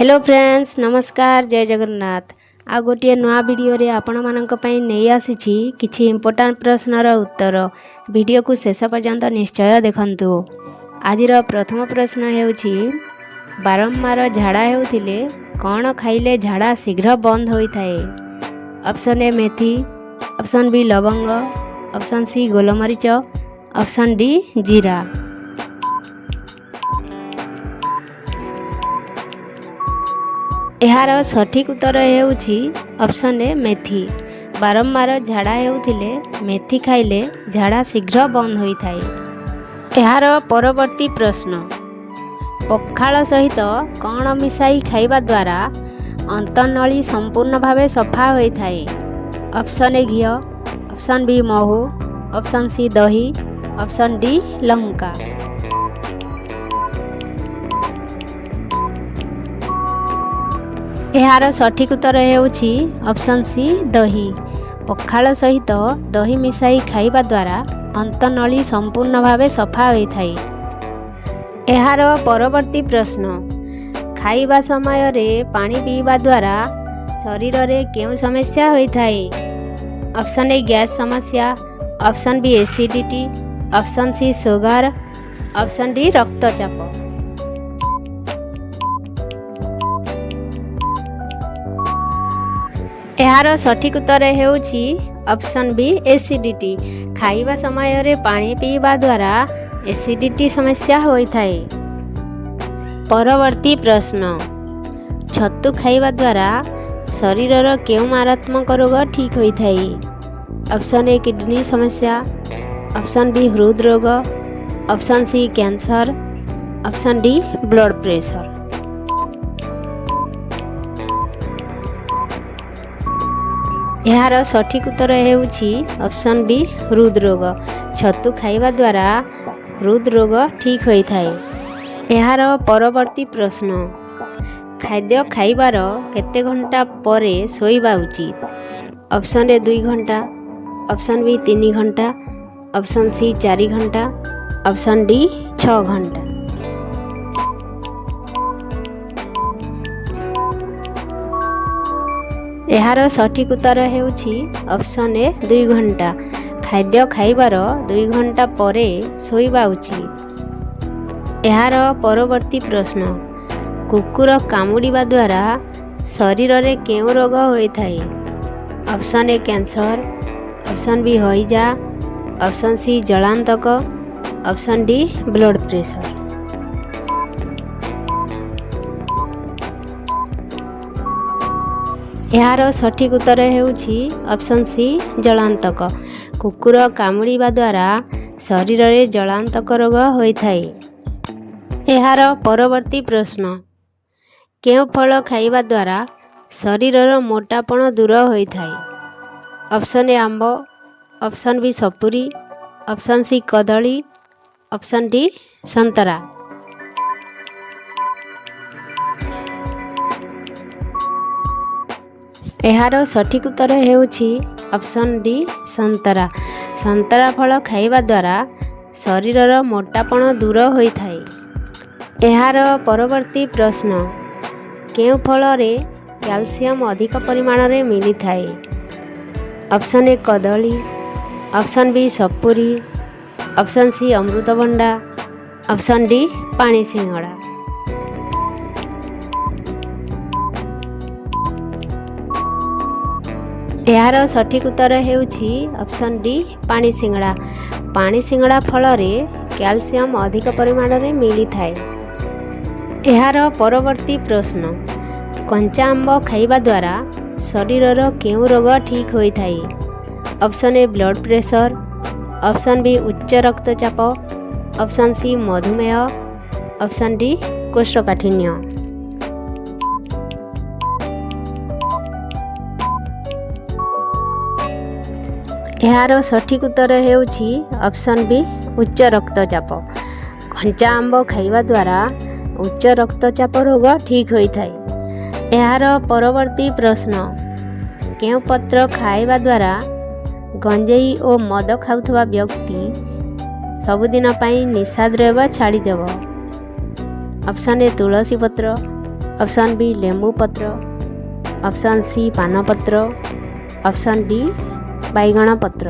Hello friends नमस्कार जय जगन्नाथ। आ गोटे नुआ वीडियो रे आपण मानक पई नै आसीछि किछि इंपोर्टेंट प्रश्नर उत्तर। वीडियो को शेष पर्यंत निश्चय देखंतु। आजिर प्रथम प्रश्न हेउछि बारंबार झाड़ा हेउथिले कौन खाइले झाड़ा शीघ्र बंद होई थाए। ऑप्शन ए मेथी, ऑप्शन बी लवंग, ऑप्शन सी गोलमरीच, ऑप्शन डी जीरा। एहार सठिक उत्तर हेउछि ऑप्शन ए मेथी। बारंबार झाड़ा हेउथिले मेथी खाइले झाड़ा शीघ्र बंद होई थाए। एहार परवर्ती प्रश्न पखाल सहित कौन मिसाई खाइबा द्वारा अंतनली संपूर्ण भावे सफा होई थाए। ऑप्शन ए घी, ऑप्शन बी महू, ऑप्शन सी दही, ऑप्शन डी लंका। एहार सठिक उत्तर हेउछि ऑप्शन सी दही। पखाल सहित दही मिसाई खाइबा द्वारा अंतनली संपूर्ण भावे सफा होई थाए। एहार परवर्ती प्रश्न खाइबा समय रे पानी पीवा द्वारा शरीर रे केउ समस्या होई थाए। ऑप्शन ए गैस समस्या, option B acidity, option C sugar, option D रक्तचाप। एहार सठिक उत्तर हेउछि ऑप्शन बी एसिडिटी। खाइबा समय रे पानी पीवा द्वारा एसिडिटी समस्या होई थाए। परवर्ती प्रश्न छतु खाइबा द्वारा शरीरर केउ मारात्मक रोग ठीक होई थाए। ऑप्शन ए किडनी समस्या, ऑप्शन बी हृद रोग, option C cancer, option D blood pressure. एहार सठिक उत्तर हेउछि ऑप्शन बी हृद रोग। छतु खाइबा द्वारा हृद रोग ठीक होई थाए। एहार परवर्ती प्रश्न खाद्य खाइबार केते घंटा परे सोइबा उचित। ऑप्शन ए 2 घंटा, ऑप्शन बी 3 घंटा, ऑप्शन सी 4 घंटा, ऑप्शन डी 6 घंटा। एहार सठिक उत्तर हेउछि ऑप्शन ए 2 घंटा। खाद्य खाइबार 2 घंटा परे सोइबा उचित। एहार परवर्ती प्रश्न कुकुर कामुड़िबा द्वारा शरीर रे केउ रोग होई थाए। Option A cancer, option B हइजा, ऑप्शन सी जलांतक, ऑप्शन डी ब्लड प्रेशर। एहार सठिक उत्तर हेउछि ऑप्शन सी जलांतक। कुकुर कामुड़िबा द्वारा शरीर रे जलांतक रोग होई थाए। एहार परवर्ती प्रश्न केउ फल खाइबा द्वारा शरीरर मोटापण दूर होई थाए। ऑप्शन ए आंब, ऑप्शन बी सपुरी, ऑप्शन सी कदली, ऑप्शन डी संतरा। एहार सठिक उत्तर हेउछि ऑप्शन डी संतरा। संतरा फल खाइबा द्वारा शरीरर मोटापण दूर होई थाए। एहार परवर्ती प्रश्न केउ फल रे कैल्शियम अधिक परिमाण रे मिली थाए। ऑप्शन ए कदली, ऑप्शन बी सपुरी, ऑप्शन सी अमृतभंडा, ऑप्शन डी पानी सिंघड़ा। एहार सठिक उत्तर हेउछि ऑप्शन डी पानी सिंघड़ा। पानी सिंघड़ा फल रे कैल्शियम अधिक परिमाण रे मिली थाए। एहार परवर्ती प्रश्न कंचा आंब खाइबा द्वारा शरीरर केउ रोग ठीक होई थाए। Option A blood pressure, option B उच्च रक्तचाप, ऑप्शन सी मधुमेह, ऑप्शन डी कोष्ठकाठिन्य। एहार सठिक उत्तर हेउछि ऑप्शन बी उच्च रक्तचाप। कंचा आंब खाइबा द्वारा उच्च रक्तचाप रोग ठीक होई थाए। एहार परवर्ती प्रश्न केउ पत्र खाइबा द्वारा गंजेई ओ मद खाउथबा व्यक्ति सबुदिन पई निशा द्रव्य छाड़ी देव। ऑप्शन ए तुलसी पत्र, ଅପସନ୍ ବି ଲେମ୍ବୁ ପତ୍ର, ଅପସନ୍ ସି ପାନପତ୍ର, ଅପସନ୍ ଡି ବାଇଗଣ ପତ୍ର।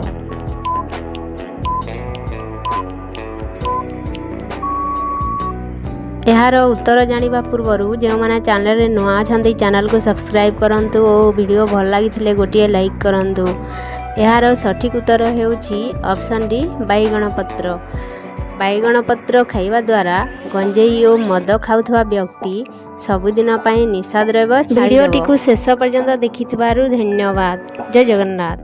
ଏହାର ଉତ୍ତର ଜାଣିବା ପୂର୍ବରୁ ଯେଉଁମାନେ ଚ୍ୟାନେଲରେ ନୂଆ ଅଛନ୍ତି ଚ୍ୟାନେଲକୁ ସବସ୍କ୍ରାଇବ୍ କରନ୍ତୁ ଓ ଭିଡ଼ିଓ ଭଲ ଲାଗିଥିଲେ ଗୋଟିଏ ଲାଇକ୍ କରନ୍ତୁ। ଏହାର ସଠିକ୍ ଉତ୍ତର ହେଉଛି ଅପସନ୍ ଡି ବାଇଗଣ ପତ୍ର। ବାଇଗଣ ପତ୍ର ଖାଇବା ଦ୍ୱାରା ଗଞ୍ଜେଇ ଓ ମଦ ଖାଉଥିବା ବ୍ୟକ୍ତି ସବୁଦିନ ପାଇଁ ନିଶାଦ୍ରବ୍ୟ ଛାଡ଼ିଦେବ। ଭିଡ଼ିଓଟିକୁ ଶେଷ ପର୍ଯ୍ୟନ୍ତ ଦେଖିଥିବାରୁ ଧନ୍ୟବାଦ। ଜୟ ଜଗନ୍ନାଥ।